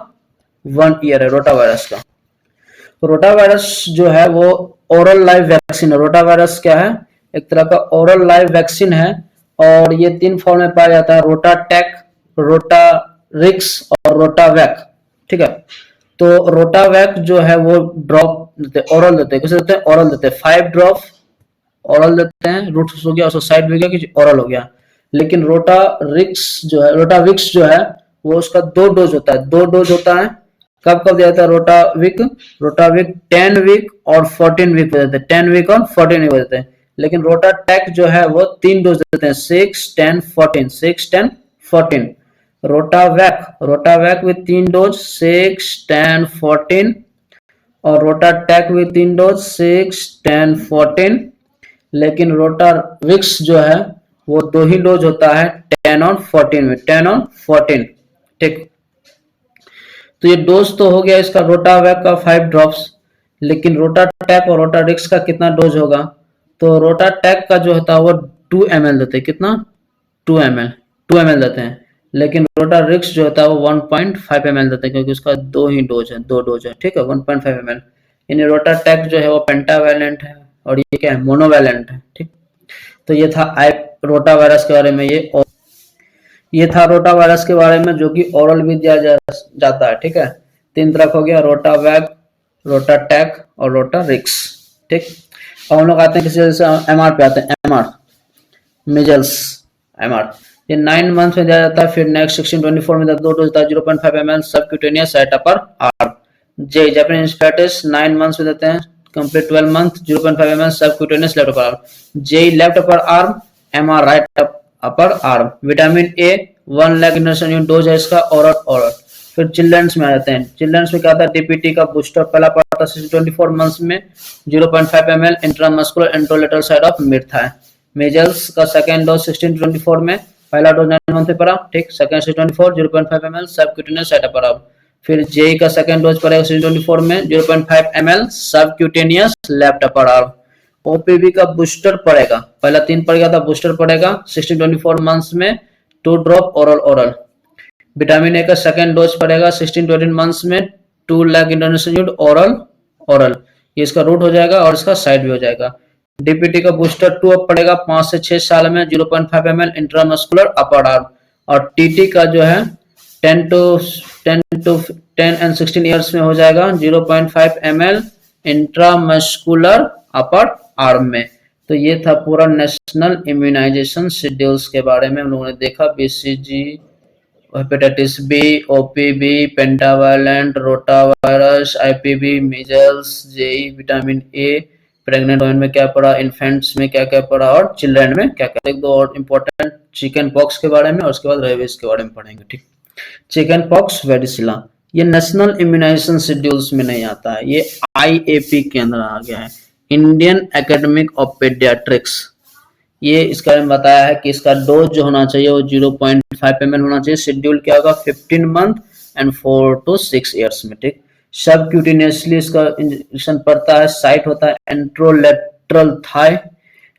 1 ईयर है रोटा वायरस का। रोटा वायरस जो है वो ओरल लाइव वैक्सीन है। रोटा वायरस क्या है? एक तरह का ओरल लाइव वैक्सीन है, और ये 3 फॉर्म में पाया जाता है, रोटा टैक, रोटा रिक्स और रोटा वैक। ठीक है। तो रोटा वैक जो है वो ड्रॉप देते, ओरल देते हैं। कैसे देते हैं? ओरल देते हैं। 5 ड्रॉप ओरल देते हैं। रूट हो गया, साइड में गया कि ओरल हो गया। लेकिन रोटा रिक्स जो है, रोटा विक्स जो है वो उसका 2 डोज होता है। 2 डोज होता है। कब कब दिया जाता है? रोटा विक 10 वीक और 14 वीक देते हैं। 10 वीक और 14 वीक देते हैं। लेकिन रोटा टैक जो है वो 3 डोज देते हैं, 6, 10, 14, 6, 10, 14। रोटा वैक विथ 3 डोज 6, 10, 14, और रोटा टैक विथ 3 डोज 6, 10, 14। लेकिन रोटा विक्स जो है वो 2 ही डोज होता है, 10 और 14 में, 10 और 14। ठीक। तो ये डोज तो हो गया इसका रोटावैक का 5 ड्रॉप्स। लेकिन रोटाटैक और रोटारिक्स का कितना डोज होगा? तो रोटाटैक का जो होता है वो 2 ml देते हैं। कितना? 2 ml देते हैं। लेकिन रोटारिक्स जो होता है वो 1.5 ml देते हैं, क्योंकि उसका 2 ही डोज है, 2 डोज है। ठीक है। 1.5 ml। यानी रोटाटैक जो है वो पेंटावैलेंट है, और ये क्या है? मोनोवैलेंट है। ठीक। तो ये था रोटा वायरस के बारे में। ये था रोटा वायरस के बारे में, जो कि ओरल भी दिया जाता है। ठीक है। 3 तरह हो गया, रोटा वैक, रोटा टैक और रोटा रिक्स। ठीक। अब हम लोग आते हैं किसी जैसे एमआर पे आते हैं। एमआर मिजल्स एमआर ये 9 मंथ में दिया जाता है। फिर नेक्स्ट 16-24 में 2 डोज था, 0.5 ml subcutaneous at upper arm. J Japanese encephalitis 9 months में देते हैं, complete 12 month, 0.5 ml subcutaneous left upper arm. J left upper arm, MR right upper arm. Vitamin A 1 lakh international unit dose है इसका oral oral. फिर children's में आ जाते हैं। Children's में क्या आता है, डीपीटी का बूस्टर पहला पड़ा था 24 मंथ्स में 0.5 ml intramuscular anterolateral side of मिर्था है। मेजल्स का सेकेंड डोज 16 to 24 में, पहला डोज 9 मंथ पे पड़ा, ठीक, सेकेंड 24 0.5 ml सबक्यूटेनियस साइड पड़ा। फिर जेई का सेकेंड डोज पड़ेगा 24 में 0.5 ml सबक्यूटेनियस लेप्टापराल। ओपीवी का बूस्टर पड़ेगा, पहला 3 पड़ गया था, बूस्टर पड़ेगा 16-24 मंथ्स में 2 drop oral oral. Vitamin A का सेकेंड डोज पड़ेगा 16 to 18 मंथ्स में 2 lakh international unit oral oral. ये इसका रूट हो जाएगा और इसका साइड भी हो जाएगा। डीपीटी का बूस्टर 2 अब पड़ेगा 5 से 6 साल में 0.5 ml इंट्रामस्कुलर अपर आर्म। और टीटी का जो है 10 and 16 ईयर्स में हो जाएगा 0.5 ml इंट्रामस्कुलर अपर आर्म में। तो ये था पूरा नेशनल इम्यूनाइजेशन शेड्यूल्स के बारे में हम लोगों ने देखा। BCG, hepatitis B, OPV, pentavalent, rotavirus, IPV, measles, JE, vitamin A, pregnant women में क्या पढ़ा, इन्फेंट्स में क्या क्या पढ़ा और चिल्ड्रन में क्या क्या। एक दो और इम्पोर्टेंट चिकन पॉक्स के बारे में और उसके बाद रेबीज के बारे में पढ़ेंगे, ठीक। चिकन पॉक्स, वेरिसिला, ये नेशनल इम्यूनाइजेशन शेड्यूल्स में नहीं आता है, ये आईएपी के अंदर आ गया है, इंडियन एकेडमिक ऑफ पेडियाट्रिक्स। ये इसका में बताया है कि इसका डोज जो होना चाहिए वो 0.5 ml होना चाहिए। शेड्यूल क्या होगा 15 मंथ एंड 4 to 6 ईयर्स में, ठीक। सबक्यूटेनियसली इसका इंजेक्शन पड़ता है, साइट होता है एंट्रोलेटरल थाई।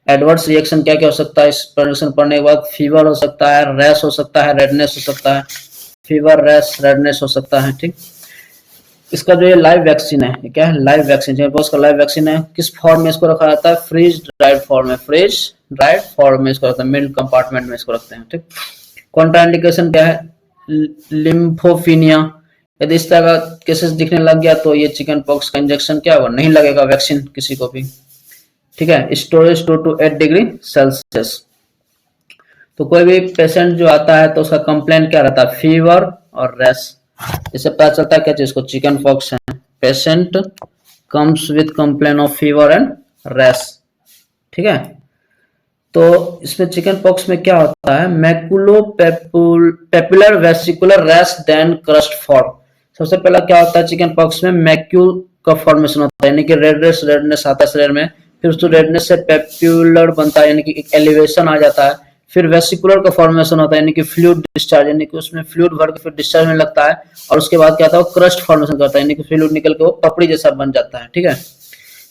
एडवर्स रिएक्शन क्या क्या हो सकता है इस इंजेक्शन पड़ने के बाद, फीवर हो सकता है, रैश हो सकता है, रेडनेस हो सकता है, फीवर, रैश, रेडनेस हो सकता है, ठीक। इसका जो ये लाइव वैक्सीन है, ये क्या है, लाइव वैक्सीन, का लाइव वैक्सीन है। किस फॉर्म में इसको रखा जाता है, फ्रीज ड्राइड फॉर्म में, फ्रीज ड्राइड फॉर्म में इसको रखते हैं, मिल्क कंपार्टमेंट में इसको रखते हैं, ठीक। कॉन्ट्राइंडिकेशन क्या है, लिम्फोफीनिया, यदि इस तरह का केसेस दिखने लग गया तो ये चिकन पॉक्स का इंजेक्शन क्या होगा, नहीं लगेगा वैक्सीन किसी को भी, ठीक है। Storage 2 to 8 degree Celsius. तो कोई भी पेशेंट जो आता है तो उसका कंप्लेंट क्या रहता है, फीवर और रैश। इससे पता चलता है क्या चीज को, चिकन पॉक्स है। Patient comes with complain of fever and rash, ठीक है। तो इसमें चिकन पॉक्स में क्या होता है, maculopapular vesicular rash then crust form. सबसे पहला क्या होता है चिकन पॉक्स में, मैक्यूल का फॉर्मेशन होता है, यानी कि रेडनेस आता है शरीर में। फिर उस रेडनेस से पेपुलर बनता है, यानी कि एक एलिवेशन आ जाता है। फिर वेसिकुलर का फॉर्मेशन होता है, यानी कि फ्लूइड डिस्चार्ज, यानी कि उसमें फ्लूइड भर के फिर डिस्चार्ज होने लगता है। और उसके बाद क्या होता है, क्रस्ट फॉर्मेशन करता है, यानी कि फ्लूइड निकल के वो पपड़ी जैसा बन जाता है, ठीक है।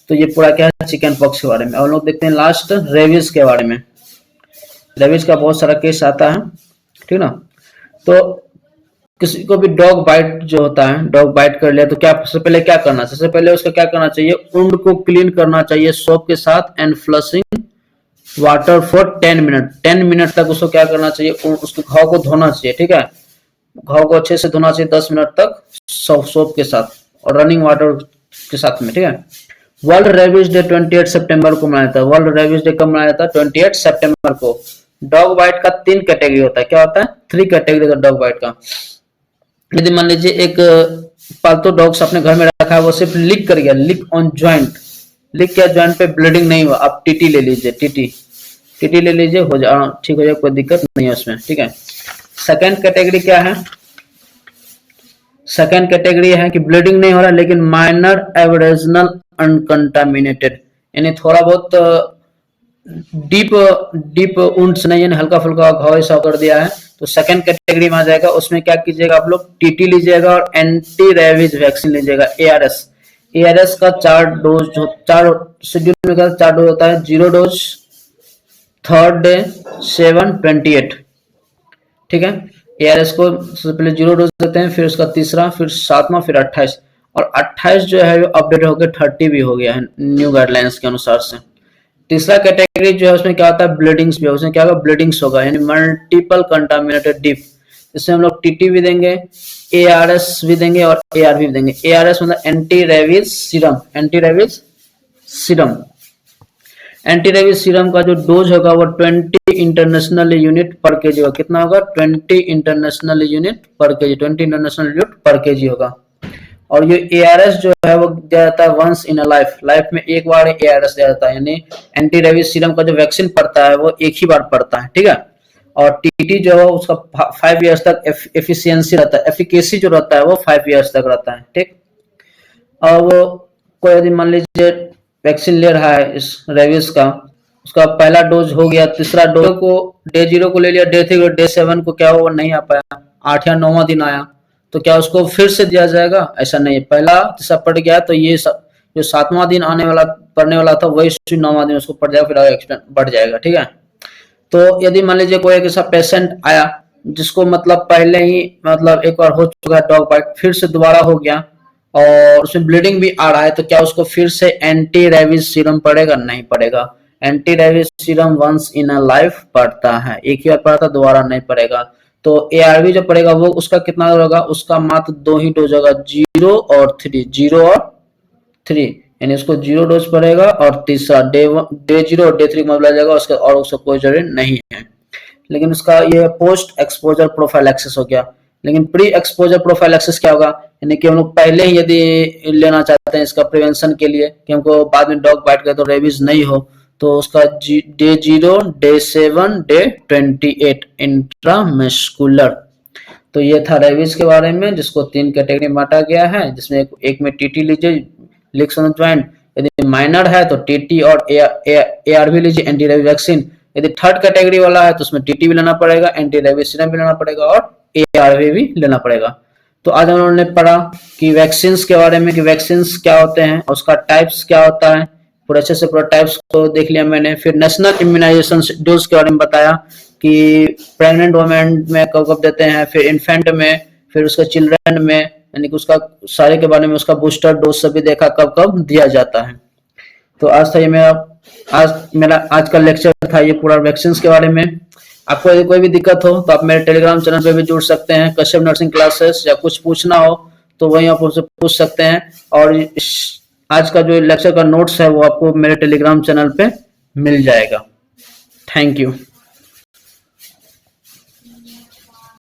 तो ये पूरा क्या है चिकन पॉक्स के बारे में। और लोग देखते हैं लास्ट रेबीज के बारे में। रेबीज का बहुत सारा केस आता है, ठीक ना। तो किसी को भी डॉग बाइट जो होता है, डॉग बाइट कर लिया तो क्या सबसे पहले क्या करना, सबसे पहले उसका क्या करना चाहिए, वुंड को क्लीन करना चाहिए सोप के साथ and flushing water for 10 minute. 10 minute तक उसको क्या करना चाहिए, उसके घाव को धोना चाहिए, ठीक है। घाव को अच्छे से धोना चाहिए 10 मिनट तक सोप के साथ और रनिंग वाटर के साथ में, ठीक है। वर्ल्ड रेबीज डे 28 सितंबर को मनाया जाता है। वर्ल्ड रेबीज डे कब मनाया जाता है, 28 सितंबर को। डॉग बाइट का 3 कैटेगरी होता है, क्या होता है, 3 कैटेगरी होता है डॉग बाइट का। यदि मान लीजिए एक पालतू डॉग्स अपने घर में रखा है, वो सिर्फ लिक कर गया, लिक ऑन ज्वाइंट, लिक किया ज्वाइंट पे, ब्लीडिंग नहीं हुआ, आप टीटी ले लीजिए, टीटी ले लीजिए, हो जाए ठीक हो जाए, कोई दिक्कत नहीं है उसमें, ठीक है। सेकंड कैटेगरी क्या है, सेकंड कैटेगरी है कि ब्लीडिंग नहीं हो रहा लेकिन माइनर एब्रेजनल अनकंटामिनेटेड, यानी थोड़ा बहुत डीप वुंड्स नहीं है, हल्का फुल्का घाव ऐसा कर दिया है, तो सेकंड कैटेगरी में आ जाएगा। उसमें क्या कीजिएगा, आप लोग टीटी लीजिएगा और एंटी रेबीज वैक्सीन लीजिएगा, एआरएस। एआरएस का 4 डोज, 4 शेड्यूल में 4 डोज होता है, 0 डोज, 3rd डे, 7, 28, ठीक है। एआरएस को सबसे पहले 0 डोज देते हैं, फिर उसका तीसरा, फिर 7वां, फिर 28, और 28 जो है अपडेट होकर 30 भी हो गया है न्यू गाइडलाइंस के अनुसार से। तीसरा कैटेगरी जो है उसमें क्या होता है, ब्लीडिंग्स भी, उसमें क्या होगा, ब्लीडिंग्स होगा, यानी मल्टीपल कंटामिनेटेड डीप। इसमें हम लोग टीटी भी देंगे, एआरएस भी देंगे और एआरवी भी देंगे। एआरएस मतलब anti rabies serum, anti rabies serum. Anti rabies serum का जो डोज होगा वो 20 इंटरनेशनल यूनिट पर केजी होगा। कितना होगा, 20 इंटरनेशनल यूनिट पर केजी, 20 इंटरनेशनल यूनिट पर केजी होगा। और ये एआरएस जो है वो दिया जाता है once in a life, life में एक बार एआरएस दिया जाता है, यानी एंटी रेबीज सीरम का जो वैक्सीन पड़ता है वो एक ही बार पड़ता है, ठीक है। और टीटी जो है उसका 5 इयर्स तक एफिशिएंसी रहता है, एफिकेसी जो रहता है वो 5 इयर्स तक रहता है। ठीक, अब कोई यदि मान लीजिए वैक्सीन ले रहा है इस रेबीज का, उसका पहला डोज हो गया, तीसरा डोज को डे 0 को ले लिया, डे 3 डे 7 को क्या वो नहीं आ पाया, 8 या 9वां दिन आया, तो क्या उसको फिर से दिया जाएगा? ऐसा नहीं है, पहला तीसरा पड़ गया तो ये जो 7वां दिन आने वाला पड़ने वाला था वही 9वां दिन उसको पड़ जाएगा, फिर आगे एक्सटेंड बढ़ जाएगा। ठीक है, तो यदि मान लीजिए कोई एक ऐसा पेशेंट आया जिसको मतलब पहले ही मतलब एक बार हो चुका है डॉग बाइट, फिर से दोबारा हो गया और उसमें ब्लीडिंग भी आ रहा है, तो क्या उसको फिर से एंटी रेबीज सीरम पड़ेगा? नहीं पड़ेगा। Anti rabies serum once in a life पड़ता है, एक ही बार पड़ता, दोबारा नहीं पड़ेगा। तो एआरवी जो पड़ेगा वो उसका कितना होगा? उसका मात्र 2 ही डोज होगा, 0 और 3, 0 और 3, यानी उसको 0 डोज पड़ेगा और तीसरा डे 0 और डे 3 में मिला जाएगा उसका, और उसका कोई जरूरी नहीं है। लेकिन उसका ये पोस्ट एक्सपोजर प्रोफाइलैक्सिस हो गया। लेकिन प्री एक्सपोजर प्रोफाइलैक्सिस क्या होगा? यानी कि हम लोग पहले ही यदि लेना चाहते हैं इसका प्रिवेंशन के लिए कि हमको बाद में डॉग बाइट करे तो रेबीज नहीं हो, तो उसका डे 0, डे 7, डे 28 इंट्रामस्कुलर। तो ये था रेबीज के बारे में, जिसको 3 कैटेगरी में बांटा गया है, जिसमें एक में टीटी लीजिए, लिख समझ ज्वाइंट, यदि माइनर है तो टीटी और एआरवी लीजिए, एंटी रेबीज वैक्सीन। यदि थर्ड कैटेगरी वाला है तो उसमें टीटी भी लेना पड़ेगा, एंटी रेबीज सीरम भी लेना पड़ेगा और एआरवी भी लेना पड़ेगा। तो आज हम लोगों ने पढ़ा कि वैक्सीन के बारे में, कि वैक्सीन क्या होते हैं, उसका टाइप्स क्या होता है, पूरा अच्छे से पूरा टाइप्स को देख लिया मैंने। फिर नेशनल इम्यूनाइजेशन शेड्यूल्स के बारे में बताया कि प्रेग्नेंट वुमेन में कब कब देते हैं, फिर इन्फेंट में, फिर उसका चिल्ड्रन में, यानी कि उसका सारे के बारे में, उसका बूस्टर डोज सभी देखा कब कब दिया जाता है। तो आज था ये मेरा आज का लेक्चर था ये पूरा वैक्सीन के बारे में। आपको यदि कोई भी दिक्कत हो तो आप मेरे टेलीग्राम चैनल पे भी जुड़ सकते हैं, कश्यप नर्सिंग क्लासेस, या कुछ पूछना हो तो वहीं आप उनसे पूछ सकते हैं। और आज का जो लेक्चर का नोट्स है वो आपको मेरे टेलीग्राम चैनल पे मिल जाएगा। Thank you.